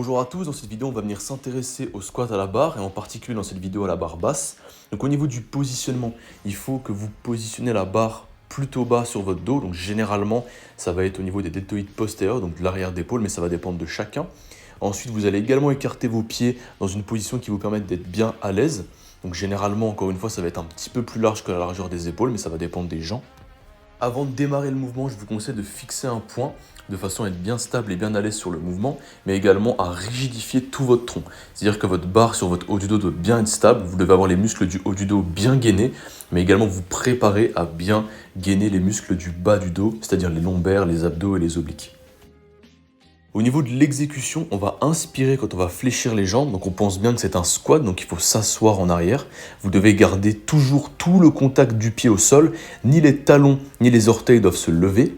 Bonjour à tous, dans cette vidéo on va venir s'intéresser au squat à la barre et en particulier dans cette vidéo à la barre basse. Donc au niveau du positionnement, il faut que vous positionnez la barre plutôt bas sur votre dos. Donc généralement ça va être au niveau des deltoïdes postérieurs, donc de l'arrière d'épaule, mais ça va dépendre de chacun. Ensuite vous allez également écarter vos pieds dans une position qui vous permette d'être bien à l'aise. Donc généralement encore une fois ça va être un petit peu plus large que la largeur des épaules, mais ça va dépendre des gens. Avant de démarrer le mouvement, je vous conseille de fixer un point de façon à être bien stable et bien à l'aise sur le mouvement, mais également à rigidifier tout votre tronc. C'est-à-dire que votre barre sur votre haut du dos doit bien être stable, vous devez avoir les muscles du haut du dos bien gainés, mais également vous préparer à bien gainer les muscles du bas du dos, c'est-à-dire les lombaires, les abdos et les obliques. Au niveau de l'exécution, on va inspirer quand on va fléchir les jambes, donc on pense bien que c'est un squat, donc il faut s'asseoir en arrière. Vous devez garder toujours tout le contact du pied au sol, ni les talons ni les orteils doivent se lever.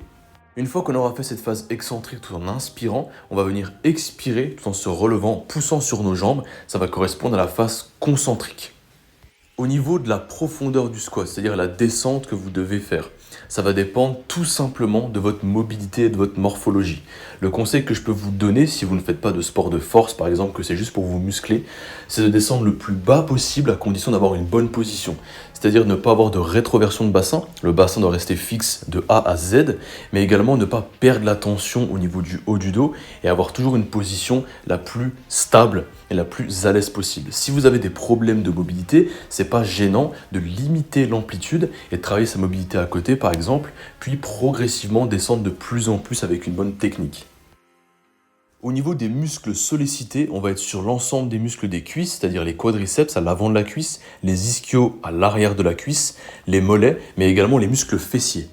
Une fois qu'on aura fait cette phase excentrique tout en inspirant, on va venir expirer tout en se relevant, en poussant sur nos jambes. Ça va correspondre à la phase concentrique. Au niveau de la profondeur du squat, c'est-à-dire la descente que vous devez faire, ça va dépendre tout simplement de votre mobilité et de votre morphologie. Le conseil que je peux vous donner, si vous ne faites pas de sport de force, par exemple, que c'est juste pour vous muscler, c'est de descendre le plus bas possible à condition d'avoir une bonne position. C'est-à-dire ne pas avoir de rétroversion de bassin. Le bassin doit rester fixe de A à Z, mais également ne pas perdre la tension au niveau du haut du dos et avoir toujours une position la plus stable et la plus à l'aise possible. Si vous avez des problèmes de mobilité, c'est pas gênant de limiter l'amplitude et de travailler sa mobilité à côté par exemple, puis progressivement descendre de plus en plus avec une bonne technique. Au niveau des muscles sollicités, on va être sur l'ensemble des muscles des cuisses, c'est-à-dire les quadriceps à l'avant de la cuisse, les ischios à l'arrière de la cuisse, les mollets, mais également les muscles fessiers.